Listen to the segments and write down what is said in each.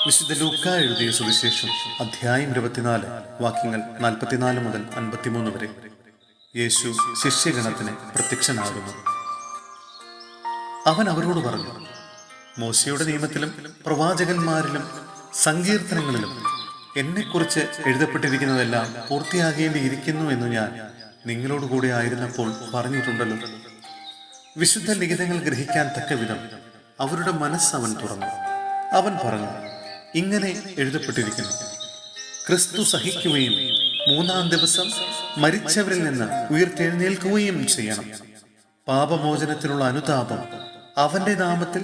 വിശുദ്ധ ലൂക്കാ എഴുതിയ സുവിശേഷം അധ്യായം 24 വാക്യങ്ങൾ 44 മുതൽ 53 വരെ. യേശു ശിഷ്യഗണത്തിന് പ്രത്യക്ഷനാകുന്നു. അവൻ അവരോട് പറഞ്ഞു, മോശയുടെ നിയമത്തിലും പ്രവാചകന്മാരിലും സങ്കീർത്തനങ്ങളിലും എന്നെക്കുറിച്ച് എഴുതപ്പെട്ടിരിക്കുന്നതെല്ലാം പൂർത്തിയാകേണ്ടിയിരിക്കുന്നു എന്ന് ഞാൻ നിങ്ങളോടുകൂടെ ആയിരുന്നപ്പോൾ പറഞ്ഞിട്ടുണ്ടല്ലോ. വിശുദ്ധ ലിഖിതങ്ങൾ ഗ്രഹിക്കാൻ തക്കവിധം അവരുടെ മനസ്സ് അവൻ തുറന്നു. അവൻ പറഞ്ഞു, ഇങ്ങനെ എഴുതപ്പെട്ടിരിക്കുന്നു, ക്രിസ്തു സഹിക്കുകയും 3-ാം ദിവസം മരിച്ചവരിൽ നിന്ന് ഉയർത്തെഴുന്നേൽക്കുകയും ചെയ്യണം. പാപമോചനത്തിനുള്ള അനുതാപം അവന്റെ നാമത്തിൽ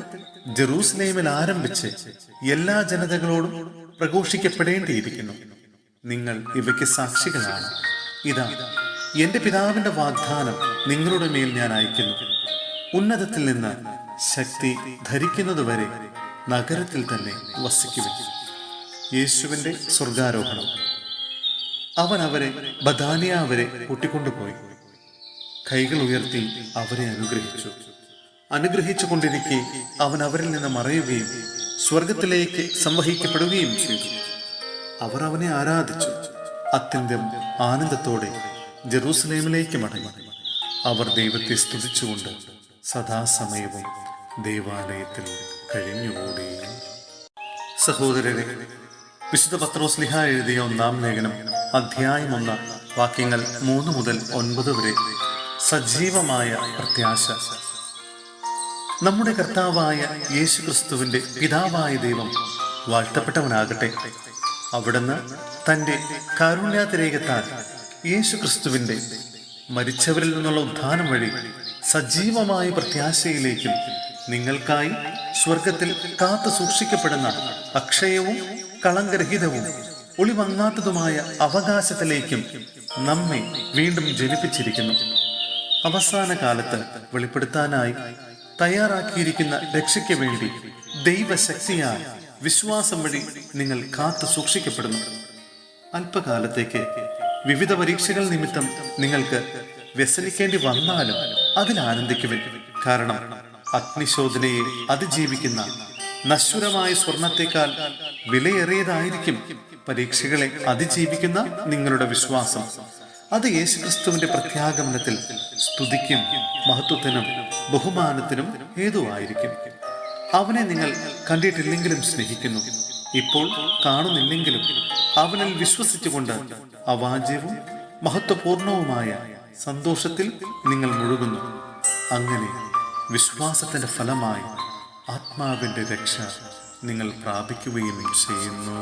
ജെറൂസലേമിൽ ആരംഭിച്ച് എല്ലാ ജനതകളോടും പ്രഘോഷിക്കപ്പെടേണ്ടിയിരിക്കുന്നു. നിങ്ങൾ ഇവയ്ക്ക് സാക്ഷികളാണ്. ഇതാ, എന്റെ പിതാവിന്റെ വാഗ്ദാനം നിങ്ങളുടെ മേൽ ഞാൻ അയക്കുന്നു. ഉന്നതത്തിൽ നിന്ന് ശക്തി ധരിക്കുന്നതുവരെ നഗരത്തിൽ തന്നെ വസിക്കുവിൻ. യേശുവിന്റെ സ്വർഗാരോഹണം. അവൻ അവരെ ബഥാനിയ വരെ കൂട്ടിക്കൊണ്ടുപോയി. കൈകൾ ഉയർത്തി അവരെ അനുഗ്രഹിച്ചു കൊണ്ടിരിക്കെ അവൻ അവരിൽ നിന്ന് മറയുകയും സ്വർഗത്തിലേക്ക് സംവഹിക്കപ്പെടുകയും ചെയ്തു. അവർ അവനെ ആരാധിച്ചു. അത്യന്തം ആനന്ദത്തോടെ ജെറൂസലേമിലേക്ക് മടങ്ങി. അവർ ദൈവത്തെ സ്തുതിച്ചുകൊണ്ട് സദാസമയവും ദേവാലയത്തിൽ കഴിഞ്ഞുകൂടി. സഹോദരരെ, വിശുദ്ധ പത്രോസ്ലിഹ എഴുതിയ 1-ാം ലേഖനം അധ്യായം 1 വാക്യങ്ങൾ 3 മുതൽ 9 വരെ. സജീവമായ പ്രത്യാശ. നമ്മുടെ കർത്താവായ യേശു ക്രിസ്തുവിന്റെ പിതാവായ ദൈവം വാഴ്ത്തപ്പെട്ടവനാകട്ടെ. അവിടുന്ന് തന്റെ കാരുണ്യാതിരേകത്താൽ യേശു ക്രിസ്തുവിന്റെ മരിച്ചവരിൽ നിന്നുള്ള ഉത്ഥാനം വഴി സജീവമായ പ്രത്യാശയിലേക്കും നിങ്ങൾക്കായി സ്വർഗത്തിൽ കാത്തു സൂക്ഷിക്കപ്പെടുന്ന അക്ഷയവും കളങ്കരഹിതവും ഒളിമങ്ങാത്തതുമായ അവകാശത്തിലേക്കും നമ്മെ വീണ്ടും ജനിപ്പിച്ചിരിക്കുന്നു. അവസാന കാലത്ത് വെളിപ്പെടുത്താനായി തയ്യാറാക്കിയിരിക്കുന്ന രക്ഷയ്ക്ക് വേണ്ടി ദൈവശക്തിയാൽ വിശ്വാസം വഴി നിങ്ങൾ കാത്തു സൂക്ഷിക്കപ്പെടുന്നു. അല്പകാലത്തേക്ക് വിവിധ പരീക്ഷകൾ നിമിത്തം നിങ്ങൾക്ക് വ്യസനിക്കേണ്ടി വന്നാലും അതിൽ ആനന്ദിക്കുവിൻ. കാരണം അഗ്നിശോധനയെ അതിജീവിക്കുന്ന നശ്വരമായ സ്വർണത്തെക്കാൾ വിലയേറിയതായിരിക്കും പരീക്ഷകളെ അതിജീവിക്കുന്ന നിങ്ങളുടെ വിശ്വാസം. അത് യേശുക്രിസ്തുവിന്റെ പ്രത്യാഗമനത്തിൽ സ്തുതിക്കും മഹത്വത്തിനും ബഹുമാനത്തിനും ഹേതുവായിരിക്കും. അവനെ നിങ്ങൾ കണ്ടിട്ടില്ലെങ്കിലും സ്നേഹിക്കുന്നു. ഇപ്പോൾ കാണുന്നില്ലെങ്കിലും അവനിൽ വിശ്വസിച്ചുകൊണ്ട് അവാച്യവും മഹത്വപൂർണവുമായ സന്തോഷത്തിൽ നിങ്ങൾ മുഴുകുന്നു. അങ്ങനെ വിശ്വാസത്തിന്റെ ഫലമായി ആത്മാവിന്റെ രക്ഷ നിങ്ങൾ പ്രാപിക്കുകയും ചെയ്യുന്നു.